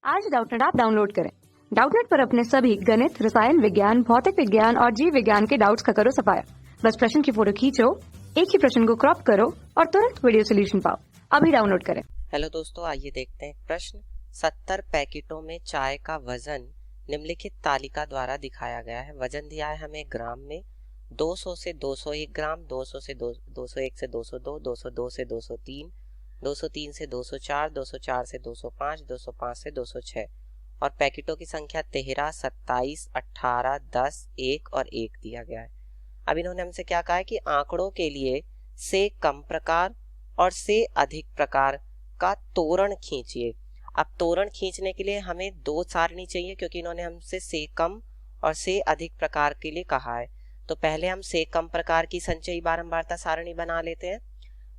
आज Doubtnut app download करें। Doubtnut पर अपने सभी गणित, रसायन विज्ञान, भौतिक विज्ञान और जीव विज्ञान के डाउट्स का करो सफाया। बस प्रश्न की फोटो खींचो, एक ही प्रश्न को क्रॉप करो और तुरंत वीडियो सोल्यूशन पाओ। अभी डाउनलोड करें। हेलो दोस्तों, आइए देखते हैं प्रश्न। 70 पैकेटों में चाय का वजन निम्नलिखित तालिका द्वारा दिखाया गया है। वजन दिया है हमें ग्राम में। 200 से 201 ग्राम, 200 से 201 से 202, 202 से 203, 203 से 204, 204 से 205, 205 से 206 और पैकेटों की संख्या 13, 27, 18, 10, 1 और 1 दिया गया है। अब इन्होंने हमसे क्या कहा है कि आंकड़ों के लिए से कम प्रकार और से अधिक प्रकार का तोरण खींचिए। अब तोरण खींचने के लिए हमें दो सारणी चाहिए, क्योंकि इन्होंने हमसे से कम और से अधिक प्रकार के लिए कहा है। तो पहले हम से कम प्रकार की संचयी बारंबारता सारणी बना लेते हैं।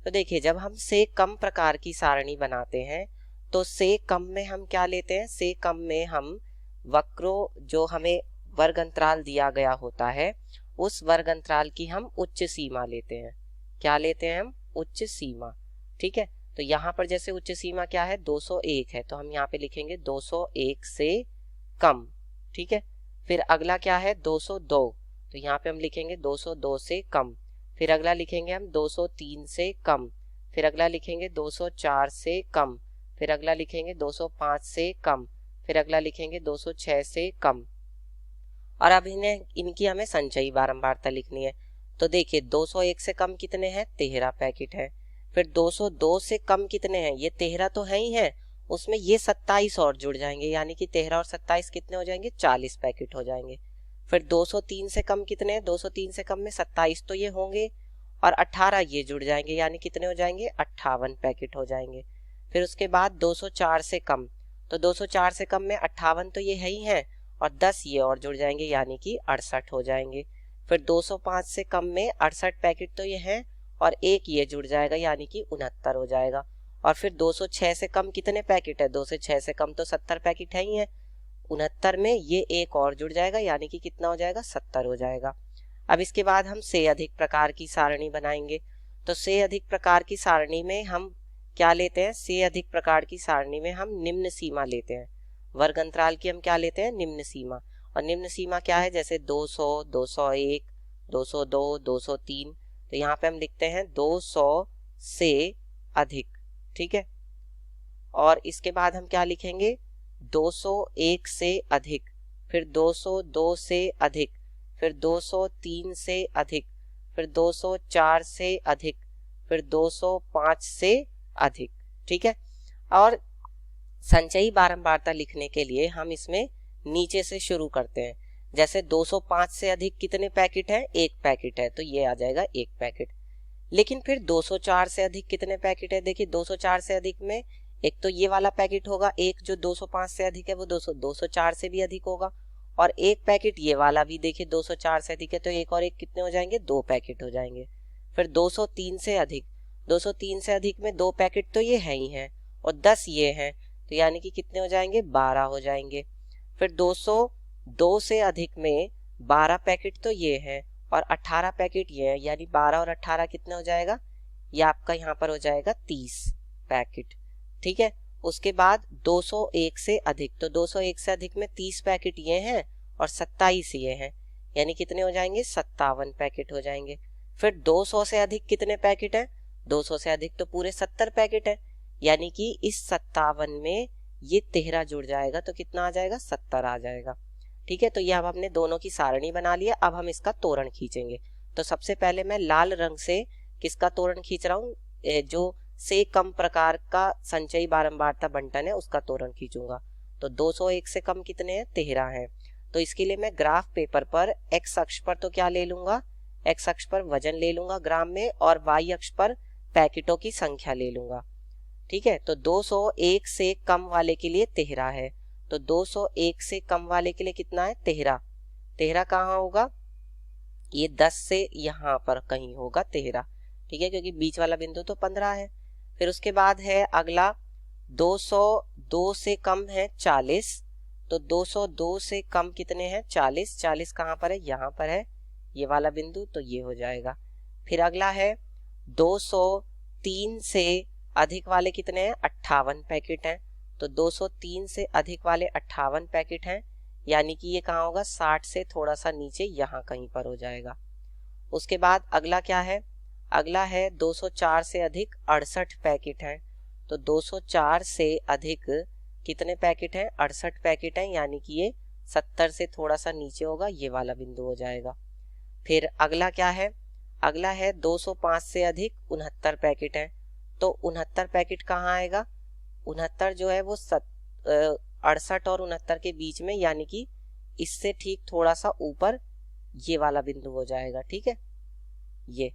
तो देखिए, जब हम से कम प्रकार की सारणी बनाते हैं तो से कम में हम क्या लेते हैं, से कम में हम वक्रों जो हमें वर्ग अंतराल दिया गया होता है उस वर्ग अंतराल की हम उच्च सीमा लेते हैं। क्या लेते हैं हम? उच्च सीमा। ठीक है, तो यहाँ पर जैसे उच्च सीमा क्या है, 201 है, तो हम यहाँ पे लिखेंगे 201 से कम। ठीक है, फिर अगला क्या है 202, तो यहाँ पे हम लिखेंगे 202 से कम। फिर अगला लिखेंगे हम 203 से कम। फिर अगला लिखेंगे 204 से कम। फिर अगला लिखेंगे 205 से कम। फिर अगला लिखेंगे 206 से कम। और अब इनकी हमें संचयी बारंबारता लिखनी है। तो देखिए, 201 से कम कितने हैं? 13 पैकेट है। फिर 202 से कम कितने हैं? ये 13 तो है ही है, उसमें ये 27 और जुड़ जाएंगे, यानी कि 13 और 27 कितने हो जाएंगे? 40 पैकेट हो जाएंगे। फिर 203 से कम कितने हैं? 203 से कम में 27 तो ये होंगे और 18 ये जुड़ जाएंगे, यानी कितने हो जाएंगे? 58 पैकेट हो जाएंगे। फिर उसके बाद 204 से कम, तो 204 से कम में 58 तो ये है ही है और 10 ये और जुड़ जाएंगे, यानी कि 68 हो जाएंगे। फिर 205 से कम में 68 पैकेट तो ये हैं और एक ये जुड़ जाएगा, यानी कि 69 हो जाएगा। और फिर 206 से कम कितने पैकेट है? 206 से कम तो 70 पैकेट है ही है, 69 में ये एक और जुड़ जाएगा, यानी कि कितना हो जाएगा? 70 हो जाएगा। अब इसके बाद हम से अधिक प्रकार की सारणी बनाएंगे। तो से अधिक प्रकार की सारणी में हम क्या लेते हैं? से अधिक प्रकार की सारणी में हम निम्न सीमा लेते हैं। वर्ग अंतराल की हम क्या लेते हैं? निम्न सीमा। और निम्न सीमा क्या है? जैसे 200, 201, 202, 203, तो यहाँ पे हम लिखते हैं 200 से अधिक। ठीक है, और इसके बाद हम क्या लिखेंगे? 201 से अधिक, फिर 202 से अधिक, फिर 203 से अधिक, फिर 204 से अधिक, फिर 205 से अधिक। ठीक है, और संचयी बारंबारता लिखने के लिए हम इसमें नीचे से शुरू करते हैं। जैसे 205 से अधिक कितने पैकेट है? एक पैकेट है, तो ये आ जाएगा एक पैकेट। लेकिन फिर 204 से अधिक कितने पैकेट है? देखिए, 204 से अधिक में एक तो ये वाला पैकेट होगा, एक जो 205 से अधिक है वो 204 से भी अधिक होगा, और एक पैकेट ये वाला भी, देखिए 204 से अधिक है, तो एक और एक कितने हो जाएंगे? दो पैकेट हो जाएंगे। फिर 203 से अधिक, 203 से अधिक में दो पैकेट तो ये है ही है और 10 ये हैं, तो यानी कि कितने हो जाएंगे? 12 हो जाएंगे। फिर 202 से अधिक में 12 पैकेट तो ये हैं और 18 पैकेट ये हैं, यानी 12 और 18 कितने हो जाएगा? ये आपका यहाँ पर हो जाएगा 30 पैकेट। ठीक है, उसके बाद 201 से अधिक, तो 201 से अधिक में 30 पैकेट ये हैं और 27 ये हैं, यानी कितने हो जाएंगे? 57 पैकेट हो जाएंगे। फिर 200 से अधिक कितने पैकेट है? 200 से अधिक तो पूरे 70 पैकेट है, यानी कि इस 57 में ये 13 जुड़ जाएगा, तो कितना आ जाएगा? 70 आ जाएगा। ठीक है, तो ये अब हमने दोनों की सारणी बना लिया। अब हम इसका तोरण खींचेंगे। तो सबसे पहले मैं लाल रंग से किसका तोरण खींच रहा हूँ? जो से कम प्रकार का संचयी बारंबारता बंटन है उसका तोरण खींचूंगा। तो 201 से कम कितने हैं? 13 हैं। तो इसके लिए मैं ग्राफ पेपर पर एक्स अक्ष पर तो क्या ले लूंगा? एक्स अक्ष पर वजन ले लूंगा ग्राम में, और वाई अक्ष पर पैकेटों की संख्या ले लूंगा। ठीक है, तो 201 से कम वाले के लिए 13 है, तो 201 से कम वाले के लिए कितना है? 13। 13 कहाँ होगा? ये 10 से यहाँ पर कहीं होगा 13। ठीक है, क्योंकि बीच वाला बिंदु तो 15 है। फिर उसके बाद है अगला 202 से कम है 40, तो 202 से कम कितने हैं? 40। 40 कहाँ पर है? यहाँ पर है ये वाला बिंदु, तो ये हो जाएगा। फिर अगला है 203 से अधिक वाले कितने हैं? 58 पैकेट हैं, तो 203 से अधिक वाले 58 पैकेट हैं, यानी कि ये कहाँ होगा, 60 से थोड़ा सा नीचे यहाँ कहीं पर हो जाएगा। उसके बाद अगला क्या है, अगला है 204 से अधिक 68 पैकेट हैं। तो 204 से अधिक कितने पैकेट हैं, 68 पैकेट हैं, यानी कि ये 70 से थोड़ा सा नीचे होगा, ये वाला बिंदु हो जाएगा। फिर अगला क्या है, अगला है 205 से अधिक 69 पैकेट हैं। तो 69 पैकेट कहाँ आएगा, 69 जो है वो 68 और 69 के बीच में, यानी कि इससे ठीक थोड़ा सा ऊपर ये वाला बिंदु हो जाएगा, ठीक है ये।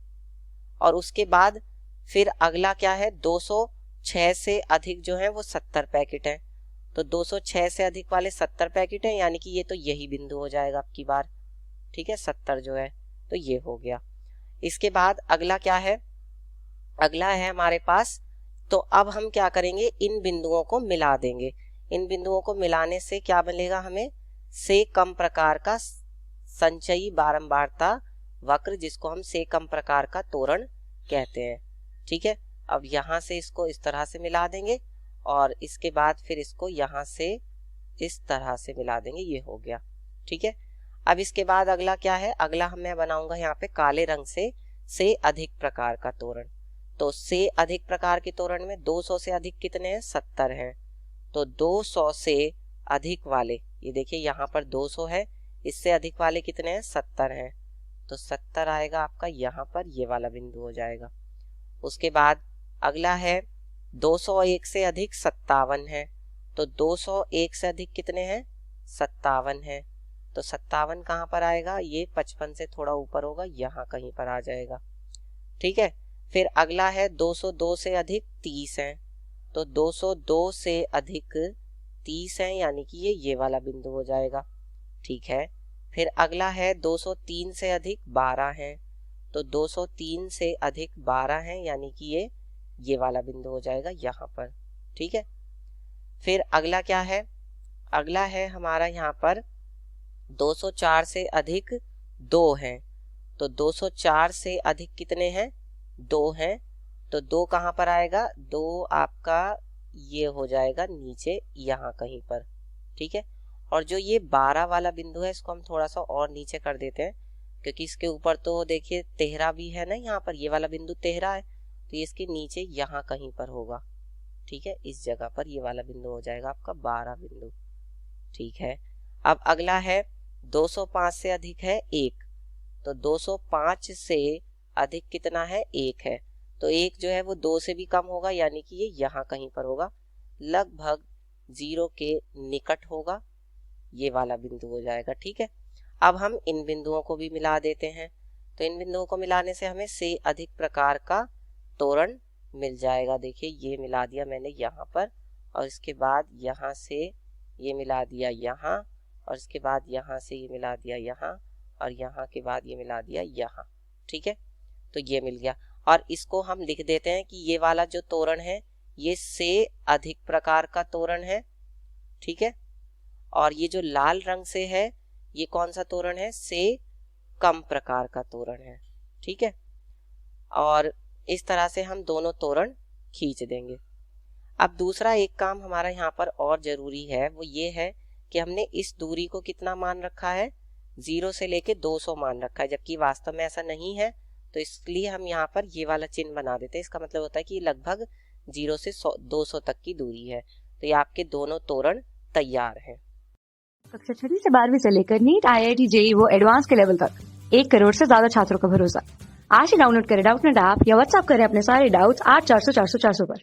और उसके बाद फिर अगला क्या है, 206 से अधिक जो है वो 70 पैकेट हैं। तो 206 से अधिक वाले 70 पैकेट हैं, यानी कि ये तो यही बिंदु हो जाएगा आपकी बार, ठीक है 70 जो है, तो ये हो गया। इसके बाद अगला क्या है, अगला है हमारे पास, तो अब हम क्या करेंगे, इन बिंदुओं को मिला देंगे। इन बिंदुओं को मिलाने से क्या मिलेगा हमें, से कम प्रकार का संचयी बारंबारता वक्र, जिसको हम से कम प्रकार का तोरण कहते हैं, ठीक है। अब यहाँ से इसको इस तरह से मिला देंगे और इसके बाद फिर इसको यहाँ से इस तरह से मिला देंगे, ये हो गया, ठीक है। अब इसके बाद अगला क्या है, अगला मैं बनाऊंगा यहाँ पे काले रंग से अधिक प्रकार का तोरण। तो से अधिक प्रकार के तोरण में 200 से अधिक कितने हैं, 70 हैं। तो 200 से अधिक वाले, ये देखिए यहाँ पर 200 है, इससे अधिक वाले कितने हैं, 70 हैं। तो 70 आएगा आपका यहाँ पर, ये वाला बिंदु हो जाएगा। उसके बाद अगला है 201 से अधिक 57 है। तो 201 से अधिक कितने हैं, 57 है। तो 57 कहाँ पर आएगा, ये 55 से थोड़ा ऊपर होगा, यहाँ कहीं पर आ जाएगा, ठीक है। फिर अगला है 202 से अधिक 30 है। तो 202 से अधिक 30 है, यानी कि ये वाला बिंदु हो जाएगा, ठीक है। फिर अगला है 203 से अधिक 12 है। तो 203 से अधिक 12 है, यानी कि ये वाला बिंदु हो जाएगा यहाँ पर, ठीक है। फिर अगला क्या है, अगला है हमारा यहाँ पर 204 से अधिक 2 है। तो 204 से अधिक कितने हैं, 2 हैं। तो 2 कहाँ पर आएगा, 2 आपका ये हो जाएगा नीचे यहाँ कहीं पर, ठीक है। और जो ये 12 वाला बिंदु है, इसको हम थोड़ा सा और नीचे कर देते हैं, क्योंकि इसके ऊपर तो देखिए 13 भी है ना, यहाँ पर ये वाला बिंदु 13 है, तो ये इसके नीचे यहाँ कहीं पर होगा, ठीक है। इस जगह पर ये वाला बिंदु हो जाएगा आपका 12 बिंदु, ठीक है। अब अगला है 205 से अधिक है 1। तो 205 से अधिक कितना है, 1 है। तो 1 जो है वो 2 से भी कम होगा, यानी कि ये यहाँ कहीं पर होगा, लगभग 0 के निकट होगा, ये वाला बिंदु हो जाएगा, ठीक है। अब हम इन बिंदुओं को भी मिला देते हैं। तो इन बिंदुओं को मिलाने से हमें से अधिक प्रकार का तोरण मिल जाएगा। देखिए ये मिला दिया मैंने यहाँ पर, और इसके बाद यहाँ से ये मिला दिया यहाँ, और इसके बाद यहाँ से ये मिला दिया यहाँ, और यहाँ के बाद ये मिला दिया यहाँ, ठीक है। तो ये मिल गया, और इसको हम लिख देते हैं कि ये वाला जो तोरण है ये से अधिक प्रकार का तोरण है, ठीक है। और ये जो लाल रंग से है ये कौन सा तोरण है, से कम प्रकार का तोरण है, ठीक है। और इस तरह से हम दोनों तोरण खींच देंगे। अब दूसरा एक काम हमारा यहाँ पर और जरूरी है, वो ये है कि हमने इस दूरी को कितना मान रखा है, 0 से लेके 200 मान रखा है, जबकि वास्तव में ऐसा नहीं है। तो इसलिए हम यहाँ पर ये वाला चिन्ह बना देते हैं। इसका मतलब होता है कि लगभग 0 से 200 तक की दूरी है। तो ये आपके दोनों तोरण तैयार हैं। कक्षा 6 से 12वीं से लेकर नीट, IIT, JEE वो एडवांस के लेवल तक 1 करोड़ से ज्यादा छात्रों का भरोसा। आज ही डाउनलोड करें डाउटनेट ऐप या व्हाट्सएप करें अपने सारे डाउट्स 8400 400 400 पर।